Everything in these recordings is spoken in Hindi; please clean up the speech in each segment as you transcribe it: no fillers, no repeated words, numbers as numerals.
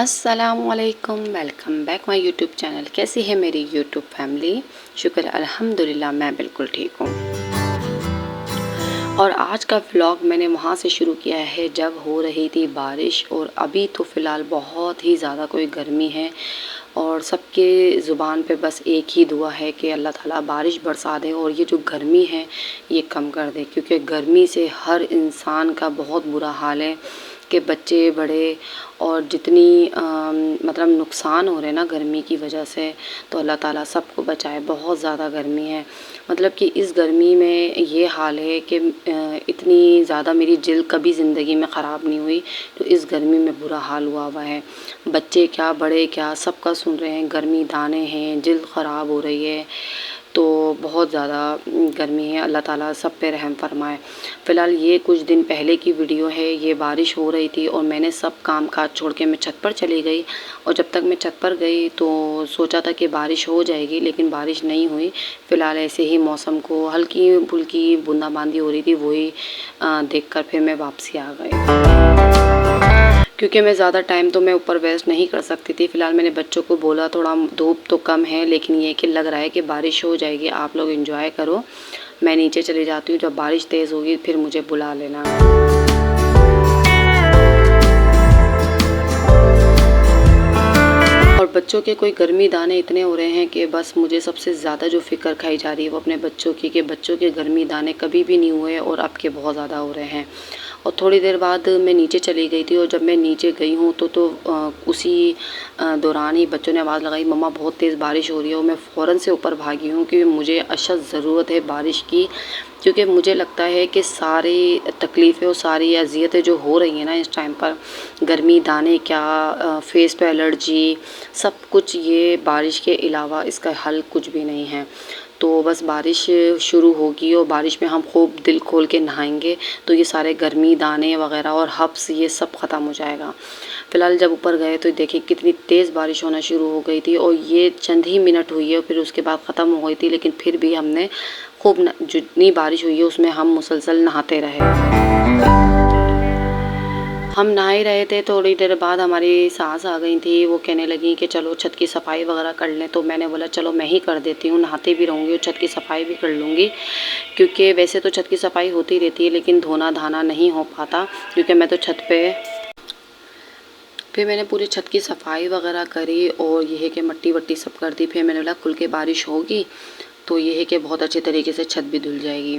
अस्सलामुअलैकुम, welcome back my YouTube channel. कैसी है मेरी यूट्यूब फैमिली? शुक्र अल्हम्दुलिल्लाह मैं बिल्कुल ठीक हूँ। और आज का व्लॉग मैंने वहाँ से शुरू किया है जब हो रही थी बारिश, और अभी तो फ़िलहाल बहुत ही ज़्यादा कोई गर्मी है और सबके ज़ुबान पे बस एक ही दुआ है कि अल्लाह ताला बारिश बरसा दे और ये जो गर्मी है ये कम कर दे, क्योंकि गर्मी से हर इंसान का बहुत बुरा हाल है कि बच्चे बड़े और जितनी मतलब नुकसान हो रहे हैं ना गर्मी की वजह से, तो अल्लाह ताला सबको बचाए। बहुत ज़्यादा गर्मी है, मतलब कि इस गर्मी में ये हाल है कि इतनी ज़्यादा मेरी जिल्द कभी ज़िंदगी में ख़राब नहीं हुई, तो इस गर्मी में बुरा हाल हुआ है। बच्चे क्या बड़े क्या सबका सुन रहे हैं, गर्मी दाने हैं, जिल्द ख़राब हो रही है, तो बहुत ज़्यादा गर्मी है। अल्लाह ताला सब पे रहम फरमाए। फ़िलहाल ये कुछ दिन पहले की वीडियो है, ये बारिश हो रही थी और मैंने सब काम काज छोड़ के मैं छत पर चली गई, और जब तक मैं छत पर गई तो सोचा था कि बारिश हो जाएगी, लेकिन बारिश नहीं हुई। फ़िलहाल ऐसे ही मौसम को हल्की फुल्की बूंदाबांदी हो रही थी, वही देखकर फिर मैं वापसी आ गई, क्योंकि मैं ज़्यादा टाइम तो मैं ऊपर वेस्ट नहीं कर सकती थी। फ़िलहाल मैंने बच्चों को बोला थोड़ा धूप तो कम है, लेकिन ये कि लग रहा है कि बारिश हो जाएगी, आप लोग एंजॉय करो, मैं नीचे चली जाती हूँ, जब बारिश तेज़ होगी फिर मुझे बुला लेना। और बच्चों के कोई गर्मी दाने इतने हो रहे हैं कि बस मुझे सबसे ज़्यादा जो फ़िक्र खाई जा रही है वो अपने बच्चों की, कि बच्चों के गर्मी दाने कभी भी नहीं हुए और अब के बहुत ज़्यादा हो रहे हैं। और थोड़ी देर बाद मैं नीचे चली गई थी, और जब मैं नीचे गई हूँ तो उसी दौरान ही बच्चों ने आवाज़ लगाई, मम्मा बहुत तेज़ बारिश हो रही है, और मैं फ़ौरन से ऊपर भागी हूँ क्योंकि मुझे अशद ज़रूरत है बारिश की, क्योंकि मुझे लगता है कि सारी तकलीफ़ें और सारी अज़ियतें जो हो रही हैं ना इस टाइम पर, गर्मी दाने क्या फेस पे एलर्जी, सब कुछ ये बारिश के अलावा इसका हल कुछ भी नहीं है। तो बस बारिश शुरू होगी और बारिश में हम खूब दिल खोल के नहाएंगे तो ये सारे गर्मी दाने वगैरह और हब्स ये सब ख़त्म हो जाएगा। फ़िलहाल जब ऊपर गए तो देखिए कितनी तेज़ बारिश होना शुरू हो गई थी, और ये चंद ही मिनट हुई है और फिर उसके बाद ख़त्म हो गई थी, लेकिन फिर भी हमने खूब जितनी बारिश हुई है उसमें हम मुसलसल नहाते रहे। हम नहा ही रहे थे, थोड़ी देर बाद हमारी सास आ गई थी, वो कहने लगी कि चलो छत की सफाई वगैरह कर लें, तो मैंने बोला चलो मैं ही कर देती हूँ, नहाती भी रहूँगी और छत की सफाई भी कर लूँगी, क्योंकि वैसे तो छत की सफाई होती रहती है लेकिन धोना धाना नहीं हो पाता, क्योंकि मैं तो छत पे। फिर मैंने पूरी छत की सफाई वगैरह करी और ये है कि मट्टी वट्टी सब कर दी। फिर मैंने बोला खुल के बारिश होगी तो ये है कि बहुत अच्छे तरीके से छत भी धुल जाएगी।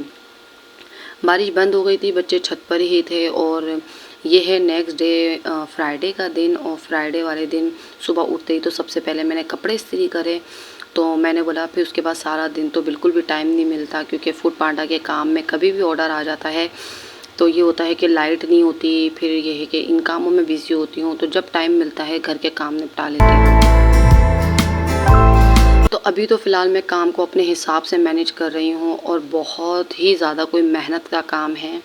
बारिश बंद हो गई थी, बच्चे छत पर ही थे, और ये है नेक्स्ट डे फ्राइडे का दिन, और फ्राइडे वाले दिन सुबह उठते ही तो सबसे पहले मैंने कपड़े इस्त्री करे। तो मैंने बोला फिर उसके बाद सारा दिन तो बिल्कुल भी टाइम नहीं मिलता, क्योंकि फूड पांडा के काम में कभी भी ऑर्डर आ जाता है तो ये होता है कि लाइट नहीं होती, फिर ये है कि इन कामों में बिज़ी होती हूँ, तो जब टाइम मिलता है घर के काम निपटा लेती हूँ। तो अभी तो फ़िलहाल मैं काम को अपने हिसाब से मैनेज कर रही हूँ, और बहुत ही ज़्यादा कोई मेहनत का काम है।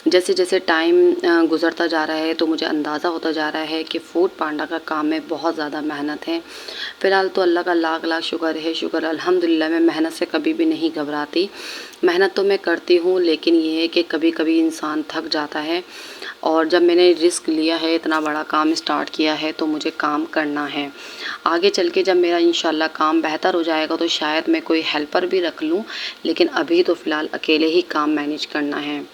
जैसे जैसे टाइम गुज़रता जा रहा है तो मुझे अंदाज़ा होता जा रहा है कि फूड पांडा का काम में बहुत ज़्यादा मेहनत है। फ़िलहाल तो अल्लाह का लाख लाख शुक्र है, शुक्र अल्हम्दुलिल्लाह, मैं मेहनत से कभी भी नहीं घबराती। मेहनत तो मैं करती हूँ, लेकिन ये है कि कभी कभी इंसान थक जाता है, और जब मैंने रिस्क लिया है, इतना बड़ा काम स्टार्ट किया है, तो मुझे काम करना है। आगे चल के जब मेरा इंशाल्लाह काम बेहतर हो जाएगा तो शायद मैं कोई हेल्पर भी रख लूँ, लेकिन अभी तो फ़िलहाल अकेले ही काम मैनेज करना है।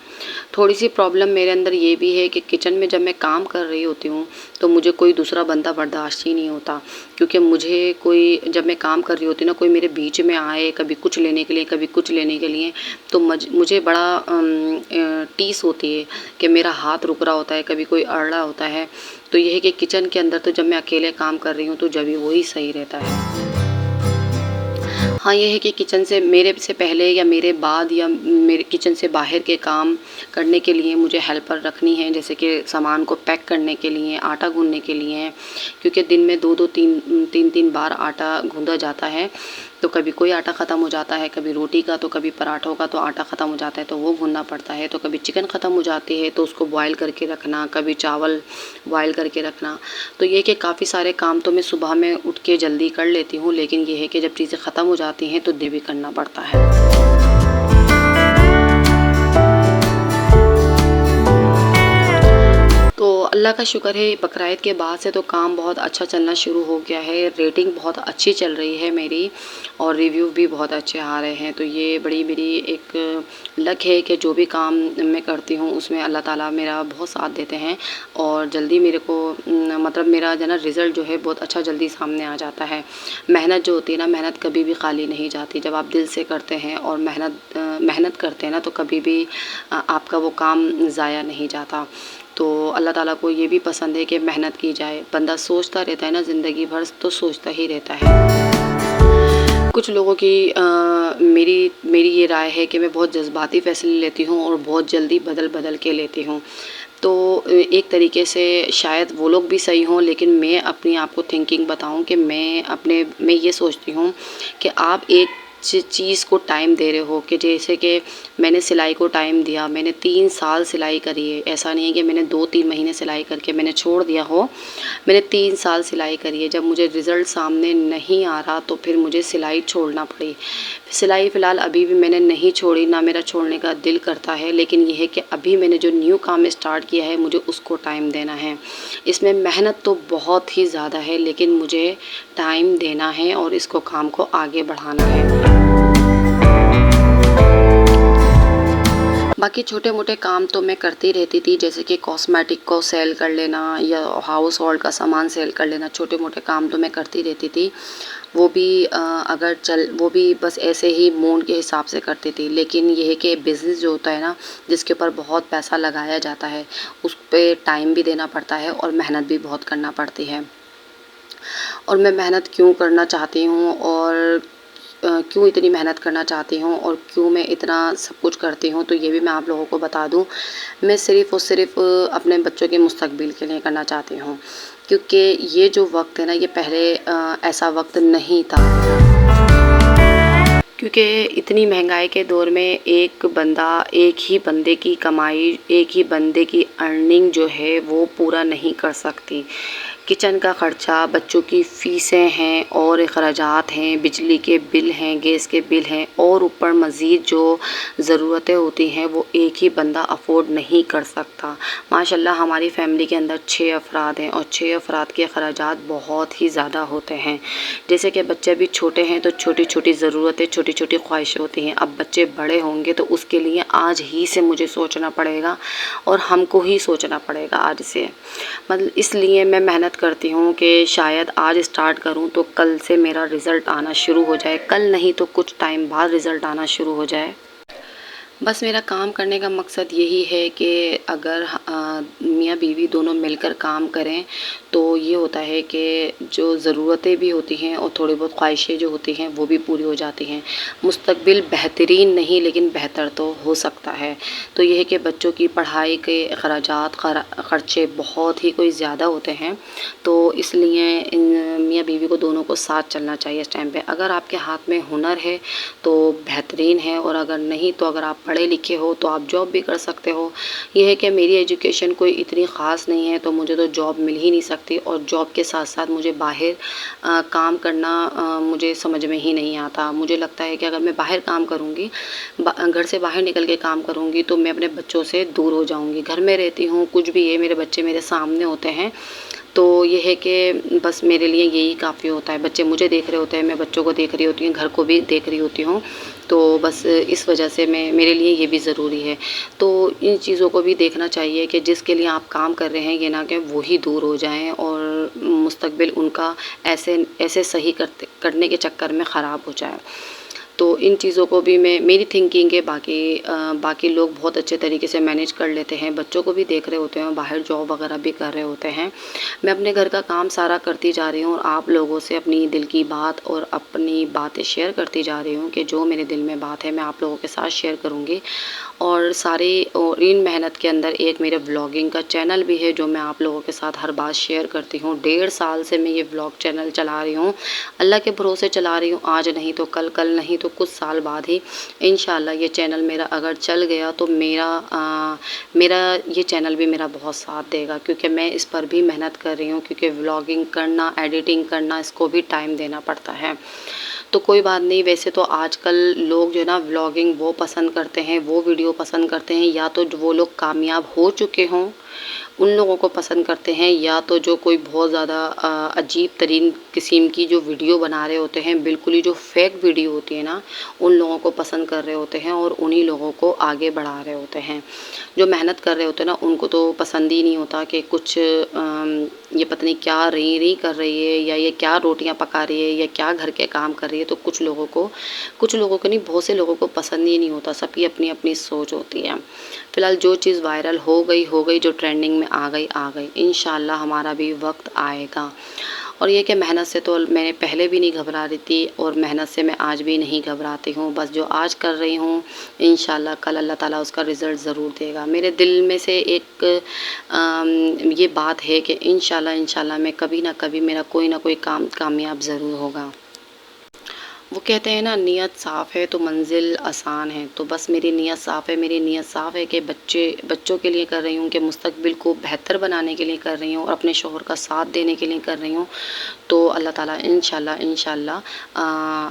थोड़ी सी प्रॉब्लम मेरे अंदर ये भी है कि किचन में जब मैं काम कर रही होती हूँ तो मुझे कोई दूसरा बंदा बर्दाश्त ही नहीं होता, क्योंकि मुझे कोई, जब मैं काम कर रही होती हूँ ना, कोई मेरे बीच में आए कभी कुछ लेने के लिए कभी कुछ लेने के लिए, तो मुझे बड़ा टीस होती है कि मेरा हाथ रुक रहा होता है, कभी कोई अड़ रहा होता है। तो ये है कि किचन के अंदर तो जब मैं अकेले काम कर रही हूँ तो जब वही सही रहता है। हाँ, ये है कि किचन से मेरे से पहले या मेरे बाद या मेरे किचन से बाहर के काम करने के लिए मुझे हेल्पर रखनी है, जैसे कि सामान को पैक करने के लिए, आटा गूँधने के लिए, क्योंकि दिन में 2-2 3-3 बार आटा गूँधा जाता है। तो कभी कोई आटा ख़त्म हो जाता है, कभी रोटी का, तो कभी पराठों का, तो आटा ख़त्म हो जाता है तो वो गूँधना पड़ता है, तो कभी चिकन ख़त्म हो जाती है तो उसको बॉयल करके रखना, कभी चावल बॉयल करके रखना। तो ये कि काफ़ी सारे काम तो मैं सुबह में उठ के जल्दी कर लेती हूँ, लेकिन ये है कि जब चीज़ें ख़त्म हो जाती हैं तो देर भी करना पड़ता है। तो अल्लाह का शुक्र है, बकरा ईद के बाद से तो काम बहुत अच्छा चलना शुरू हो गया है। रेटिंग बहुत अच्छी चल रही है मेरी और रिव्यू भी बहुत अच्छे आ रहे हैं। तो ये बड़ी मेरी एक लक है कि जो भी काम मैं करती हूँ उसमें अल्लाह ताला मेरा बहुत साथ देते हैं और जल्दी मेरे को मतलब मेरा जो है ना रिज़ल्ट जो है बहुत अच्छा जल्दी सामने आ जाता है। मेहनत जो होती है ना, मेहनत कभी भी खाली नहीं जाती। जब आप दिल से करते हैं और मेहनत करते हैं ना, तो कभी भी आपका वो काम ज़ाया नहीं जाता। तो अल्लाह ताला को ये भी पसंद है कि मेहनत की जाए। बंदा सोचता रहता है ना ज़िंदगी भर, तो सोचता ही रहता है। कुछ लोगों की मेरी मेरी ये राय है कि मैं बहुत जज़्बाती फ़ैसले लेती हूँ और बहुत जल्दी बदल के लेती हूँ। तो एक तरीके से शायद वो लोग भी सही हों, लेकिन मैं अपनी आपको थिंकिंग बताऊँ कि मैं ये सोचती हूँ कि आप एक चीज़ को टाइम दे रहे हो। कि जैसे कि मैंने सिलाई को टाइम दिया, मैंने 3 साल सिलाई करी है। ऐसा नहीं है कि मैंने 2-3 महीने सिलाई करके मैंने छोड़ दिया हो। मैंने 3 साल सिलाई करी है। जब मुझे रिज़ल्ट सामने नहीं आ रहा तो फिर मुझे सिलाई छोड़ना पड़ी। सिलाई फ़िलहाल अभी भी मैंने नहीं छोड़ी, ना मेरा छोड़ने का दिल करता है, लेकिन ये है कि अभी मैंने जो न्यू काम स्टार्ट किया है मुझे उसको टाइम देना है। इसमें मेहनत तो बहुत ही ज़्यादा है, लेकिन मुझे टाइम देना है और इसको काम को आगे बढ़ाना है। बाकी छोटे-मोटे काम तो मैं करती रहती थी, जैसे कि कॉस्मेटिक को सेल कर लेना या हाउस होल्ड का सामान सेल कर लेना। छोटे-मोटे काम तो मैं करती रहती थी। वो भी वो भी बस ऐसे ही मूड के हिसाब से करती थी। लेकिन ये है कि बिज़नेस जो होता है ना, जिसके ऊपर बहुत पैसा लगाया जाता है, उस पे टाइम भी देना पड़ता है और मेहनत भी बहुत करना पड़ती है। और मैं मेहनत क्यों करना चाहती हूँ और क्यों इतनी मेहनत करना चाहती हूँ और क्यों मैं इतना सब कुछ करती हूँ, तो ये भी मैं आप लोगों को बता दूँ। मैं सिर्फ़ और सिर्फ़ अपने बच्चों के मुस्तकबिल के लिए करना चाहती हूँ, क्योंकि ये जो वक़्त है ना, ये पहले ऐसा वक़्त नहीं था। क्योंकि इतनी महंगाई के दौर में एक ही बंदे की कमाई, एक ही बंदे की अर्निंग जो है वो पूरा नहीं कर सकती। किचन का ख़र्चा, बच्चों की फ़ीसें हैं और अखराजात हैं, बिजली के बिल हैं, गैस के बिल हैं और ऊपर मज़ीद जो ज़रूरतें होती हैं वो एक ही बंदा अफ़ोर्ड नहीं कर सकता। माशाल्लाह हमारी फ़ैमिली के अंदर 6 अफ़राद हैं और 6 अफ़राद के अखराजात बहुत ही ज़्यादा होते हैं। जैसे कि बच्चे अभी छोटे हैं तो छोटी-छोटी ज़रूरतें, छोटी-छोटी ख्वाहिशें होती हैं। अब बच्चे बड़े होंगे तो उसके लिए आज ही से मुझे सोचना पड़ेगा और हमको ही सोचना पड़ेगा आज से। मतलब इसलिए मैं मेहनत करती हूँ कि शायद आज स्टार्ट करूँ तो कल से मेरा रिज़ल्ट आना शुरू हो जाए। कल नहीं तो कुछ टाइम बाद रिज़ल्ट आना शुरू हो जाए। बस मेरा काम करने का मकसद यही है कि अगर मियाँ बीवी दोनों मिलकर काम करें तो ये होता है कि जो ज़रूरतें भी होती हैं और थोड़ी बहुत ख्वाहिशें जो होती हैं वो भी पूरी हो जाती हैं। मुस्तकबिल बेहतरीन नहीं, लेकिन बेहतर तो हो सकता है। तो ये है कि बच्चों की पढ़ाई के अखराजात ख़र्चे बहुत ही कोई ज़्यादा होते हैं, तो इसलिए इन मियाँ बीवी को दोनों को साथ चलना चाहिए इस टाइम पे। अगर आपके हाथ में हुनर है तो बेहतरीन है, और अगर नहीं तो अगर आप पढ़े लिखे हो तो आप जॉब भी कर सकते हो। ये है कि मेरी एजुकेशन कोई इतनी ख़ास नहीं है, तो मुझे तो जॉब मिल ही नहीं सकती, और जॉब के साथ साथ मुझे बाहर काम करना मुझे समझ में ही नहीं आता। मुझे लगता है कि अगर मैं बाहर काम करूँगी, घर से बाहर निकल के काम करूँगी, तो मैं अपने बच्चों से दूर हो जाऊँगी। घर में रहती हूँ, कुछ भी है, मेरे बच्चे मेरे सामने होते हैं, तो ये है कि बस मेरे लिए यही काफ़ी होता है। बच्चे मुझे देख रहे होते हैं, मैं बच्चों को देख रही होती हूँ, घर को भी देख रही होती हूँ, तो बस इस वजह से मेरे लिए ये भी ज़रूरी है। तो इन चीज़ों को भी देखना चाहिए कि जिसके लिए आप काम कर रहे हैं, ये ना कि वो ही दूर हो जाएँ और मुस्तकबिल उनका ऐसे सही करने के चक्कर में ख़राब हो जाए। तो इन चीज़ों को भी मेरी थिंकिंग है। बाकी लोग बहुत अच्छे तरीके से मैनेज कर लेते हैं, बच्चों को भी देख रहे होते हैं, बाहर जॉब वगैरह भी कर रहे होते हैं। मैं अपने घर का काम सारा करती जा रही हूँ और आप लोगों से अपनी दिल की बात और अपनी बातें शेयर करती जा रही हूँ कि जो मेरे दिल में बात है मैं आप लोगों के साथ शेयर करूँगी। और इन मेहनत के अंदर एक मेरे व्लॉगिंग का चैनल भी है जो मैं आप लोगों के साथ हर बात शेयर करती हूँ। 1.5 साल से मैं ये व्लॉग चैनल चला रही हूँ, अल्लाह के भरोसे चला रही हूँ। आज नहीं तो कल, कल नहीं तो कुछ साल बाद ही इंशाल्लाह ये चैनल मेरा अगर चल गया तो मेरा ये चैनल भी मेरा बहुत साथ देगा, क्योंकि मैं इस पर भी मेहनत कर रही हूँ। क्योंकि व्लॉगिंग करना, एडिटिंग करना, इसको भी टाइम देना पड़ता है। तो कोई बात नहीं। वैसे तो आजकल लोग जो है ना व्लॉगिंग वो पसंद करते हैं, वो वीडियो पसंद करते हैं, या तो वो लोग कामयाब हो चुके हों उन लोगों को पसंद करते हैं, या तो जो कोई बहुत ज़्यादा अजीब तरीन किस्म की जो वीडियो बना रहे होते हैं, बिल्कुल ही जो फेक वीडियो होती है ना, उन लोगों को पसंद कर रहे होते हैं और उन्हीं लोगों को आगे बढ़ा रहे होते हैं। जो मेहनत कर रहे होते हैं ना, उनको तो पसंद ही नहीं होता कि कुछ ये पता नहीं क्या री कर रही है, या ये क्या रोटियां पका रही है, या क्या घर के काम कर रही है। तो कुछ लोगों को नहीं, बहुत से लोगों को पसंद ही नहीं होता। सबकी अपनी अपनी सोच होती है। फिलहाल जो चीज़ वायरल हो गई, जो ट्रेंडिंग में आ गई। इंशाल्लाह हमारा भी वक्त आएगा। और ये कि मेहनत से तो मैंने पहले भी नहीं घबरा रही थी, और मेहनत से मैं आज भी नहीं घबराती हूँ। बस जो आज कर रही हूँ, इंशाल्लाह कल अल्लाह ताला उसका रिज़ल्ट ज़रूर देगा। मेरे दिल में से एक ये बात है कि इंशाल्लाह मैं कभी ना कभी मेरा कोई ना कोई काम कामयाब ज़रूर होगा। वो कहते हैं ना, नीयत साफ़ है तो मंजिल आसान है। तो बस मेरी नीयत साफ़ है, मेरी नीयत साफ़ है कि बच्चों के लिए कर रही हूँ, कि मुस्तकबिल को बेहतर बनाने के लिए कर रही हूँ, और अपने शौहर का साथ देने के लिए कर रही हूँ। तो अल्लाह ताला इंशाल्लाह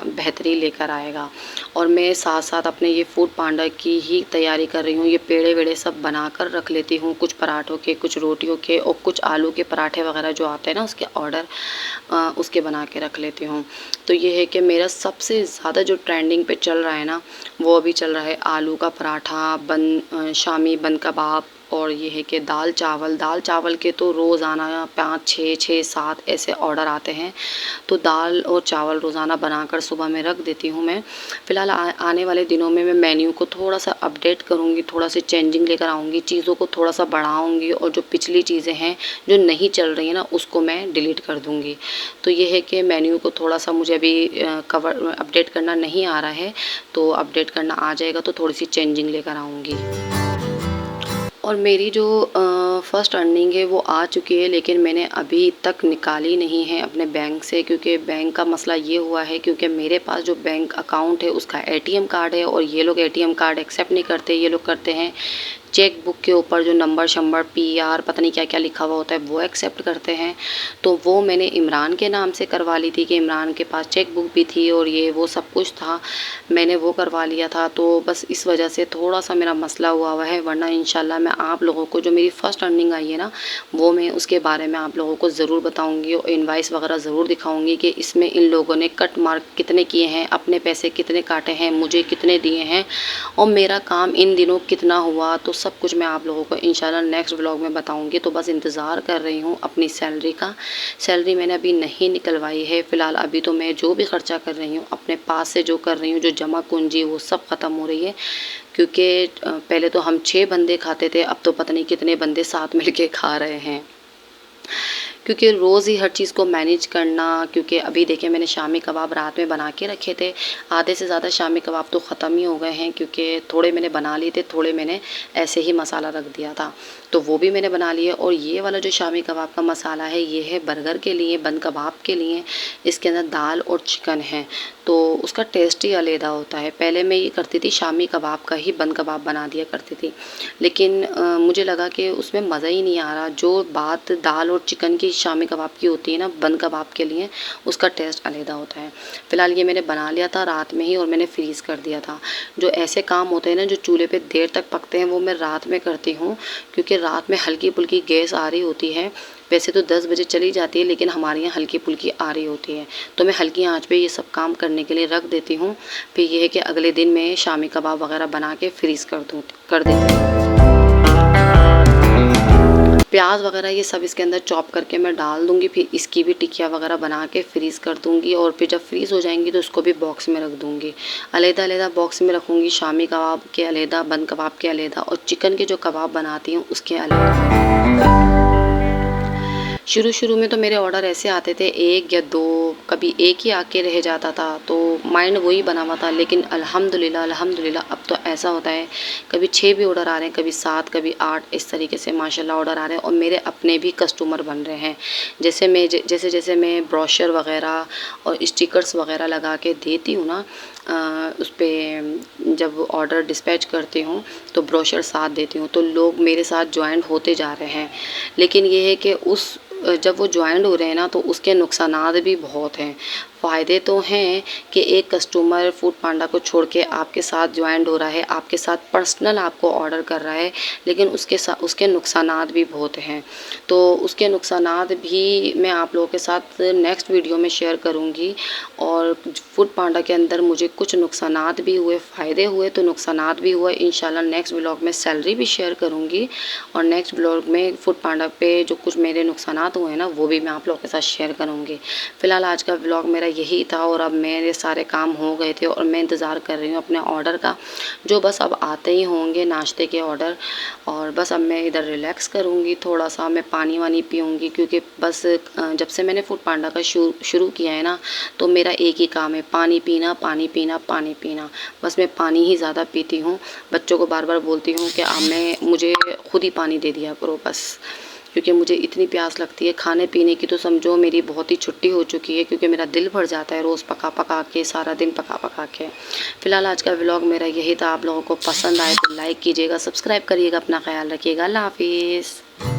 बेहतरी लेकर आएगा। और मैं साथ साथ अपने ये फूड पांडा की ही तैयारी कर रही हूँ। ये पेड़े वेड़े सब बना कर रख लेती हूँ, कुछ पराठों के, कुछ रोटियों के, और कुछ आलू के पराठे वगैरह जो आते हैं ना, उसके ऑर्डर उसके बना के रख लेती हूँ। तो ये है कि मेरा सबसे ज़्यादा जो ट्रेंडिंग पे चल रहा है ना, वो अभी चल रहा है आलू का पराठा, शामी बन कबाब, और ये है कि दाल चावल के तो रोज़ाना 5 6 7 ऐसे ऑर्डर आते हैं। तो दाल और चावल रोज़ाना बनाकर सुबह में रख देती हूँ मैं। फ़िलहाल आने वाले दिनों में मैं मेन्यू को थोड़ा-सा अपडेट करूँगी, थोड़ा-सा चेंजिंग लेकर आऊँगी, चीज़ों को थोड़ा-सा बढ़ाऊँगी, और जो पिछली चीज़ें हैं, जो नहीं चल रही हैं ना, उसको मैं डिलीट कर दूँगी। तो ये है कि मेन्यू को थोड़ा-सा मुझे अभी अपडेट करना नहीं आ रहा है, तो अपडेट करना आ जाएगा तो थोड़ी-सी चेंजिंग लेकर आऊँगी। और मेरी जो फर्स्ट अर्निंग है वो आ चुकी है, लेकिन मैंने अभी तक निकाली नहीं है अपने बैंक से, क्योंकि बैंक का मसला ये हुआ है, क्योंकि मेरे पास जो बैंक अकाउंट है उसका एटीएम कार्ड है, और ये लोग एटीएम कार्ड एक्सेप्ट नहीं करते। ये लोग करते हैं चेक बुक के ऊपर जो नंबर शंबर पीआर पता नहीं क्या क्या लिखा हुआ होता है, वो एक्सेप्ट करते हैं। तो वो मैंने इमरान के नाम से करवा ली थी, कि इमरान के पास चेक बुक भी थी और ये वो सब कुछ था, मैंने वो करवा लिया था। तो बस इस वजह से थोड़ा सा मेरा मसला हुआ है, वरना इंशाल्लाह मैं आप लोगों को जो मेरी फ़र्स्ट अर्निंग आई है ना, वो मैं उसके बारे में आप लोगों को ज़रूर बताऊँगी, और इनवाइस वगैरह ज़रूर दिखाऊँगी कि इसमें इन लोगों ने कट मार्क कितने किए हैं, अपने पैसे कितने काटे हैं, मुझे कितने दिए हैं, और मेरा काम इन दिनों कितना हुआ। तो सब कुछ मैं आप लोगों को इंशाल्लाह नेक्स्ट व्लॉग में बताऊंगी। तो बस इंतज़ार कर रही हूँ अपनी सैलरी का। सैलरी मैंने अभी नहीं निकलवाई है फ़िलहाल। अभी तो मैं जो भी ख़र्चा कर रही हूँ अपने पास से, जो कर रही हूँ, जो जमा पूंजी, वो सब ख़त्म हो रही है। क्योंकि पहले तो हम 6 बंदे खाते थे, अब तो पता नहीं कितने बंदे साथ मिल के खा रहे हैं, क्योंकि रोज़ ही हर चीज़ को मैनेज करना। क्योंकि अभी देखिए, मैंने शामी कबाब रात में बना के रखे थे, आधे से ज़्यादा शामी कबाब तो ख़त्म ही हो गए हैं, क्योंकि थोड़े मैंने बना लिए थे, थोड़े मैंने ऐसे ही मसाला रख दिया था, तो वो भी मैंने बना लिए। और ये वाला जो शामी कबाब का मसाला है, ये है बर्गर के लिए, बन कबाब के लिए। इसके अंदर दाल और चिकन है, तो उसका टेस्ट ही अलग होता है। पहले मैं ये करती थी, शामी कबाब का ही बन कबाब बना दिया करती थी, लेकिन मुझे लगा कि उसमें मज़ा ही नहीं आ रहा। जो बात दाल और चिकन की शामी कबाब की होती है ना, बन कबाब के लिए, उसका टेस्ट अलग होता है। फ़िलहाल ये मैंने बना लिया था रात में ही, और मैंने फ्रीज़ कर दिया था। जो ऐसे काम होते हैं ना, जो चूल्हे पे देर तक पकते हैं, वो मैं रात में करती हूँ, क्योंकि रात में हल्की फुल्की गैस आ रही होती है। वैसे तो 10 बजे चली जाती है, लेकिन हमारे यहाँ हल्की फुल्की आ रही होती है, तो मैं हल्की आंच पे ये सब काम करने के लिए रख देती हूँ। फिर ये है कि अगले दिन मैं शामी कबाब वगैरह बना के फ्रीज़ कर देती हूँ। प्याज वगैरह ये सब इसके अंदर चॉप करके मैं डाल दूँगी, फिर इसकी भी टिकिया वगैरह बना के फ्रीज़ कर दूँगी, और फिर जब फ्रीज़ हो जाएंगी तो उसको भी बॉक्स में रख दूँगी। अलग-अलग बॉक्स में रखूँगी, शामी कबाब के अलग, बन कबाब के अलग, और चिकन के जो कबाब बनाती हूँ उसके अलग। शुरू में तो मेरे ऑर्डर ऐसे आते थे 1 या 2, कभी एक ही आके रह जाता था, तो माइंड वही बना हुआ था। लेकिन अल्हम्दुलिल्लाह अब तो ऐसा होता है, कभी 6 भी ऑर्डर आ रहे हैं, कभी 7, कभी 8, इस तरीके से माशाल्लाह ऑर्डर आ रहे हैं, और मेरे अपने भी कस्टमर बन रहे हैं। जैसे मैं ब्रोशर वगैरह और स्टिकर्स वगैरह लगा के देती हूँ ना, उस पे जब ऑर्डर डिस्पैच करती हूँ तो ब्रोशर साथ देती हूँ, तो लोग मेरे साथ ज्वाइंट होते जा रहे हैं। लेकिन ये है कि जब वो ज्वाइंट हो रहे हैं ना, तो उसके नुकसानात भी बहुत हैं। फ़ायदे तो हैं कि एक कस्टमर फूड पांडा को छोड़ के आपके साथ जॉइंट हो रहा है, आपके साथ पर्सनल आपको ऑर्डर कर रहा है, लेकिन उसके नुकसानात भी बहुत हैं। तो उसके नुकसानात भी मैं आप लोगों के साथ नेक्स्ट वीडियो में शेयर करूँगी। और फूड पांडा के अंदर मुझे कुछ नुकसानात भी हुए, फ़ायदे हुए तो नुकसानात भी हुए। इंशाल्लाह नेक्स्ट व्लॉग में सैलरी भी शेयर करूँगी और नेक्स्ट व्लॉग में फूड पांडा पे जो कुछ मेरे नुकसानात हुए हैं ना, वो भी मैं आप लोगों के साथ शेयर करूँगी। फ़िलहाल आज का व्लॉग मेरा यही था और अब मेरे सारे काम हो गए थे और मैं इंतज़ार कर रही हूँ अपने ऑर्डर का, जो बस अब आते ही होंगे नाश्ते के ऑर्डर। और बस अब मैं इधर रिलैक्स करूँगी, थोड़ा सा मैं पानी वानी पीऊँगी, क्योंकि बस जब से मैंने फूड पांडा का शुरू किया है ना, तो मेरा एक ही काम है, पानी पीना, पानी पीना, पानी पीना। बस मैं पानी ही ज़्यादा पीती हूँ। बच्चों को बार बार बोलती हूँ कि आप मुझे खुद ही पानी दे दिया करो बस, क्योंकि मुझे इतनी प्यास लगती है। खाने पीने की तो समझो मेरी बहुत ही छुट्टी हो चुकी है, क्योंकि मेरा दिल भर जाता है रोज़ पका पका के, सारा दिन पका पका के। फ़िलहाल आज का व्लॉग मेरा यही था। आप लोगों को पसंद आए तो लाइक कीजिएगा, सब्सक्राइब करिएगा, अपना ख्याल रखिएगा। अल्लाह हाफिज़।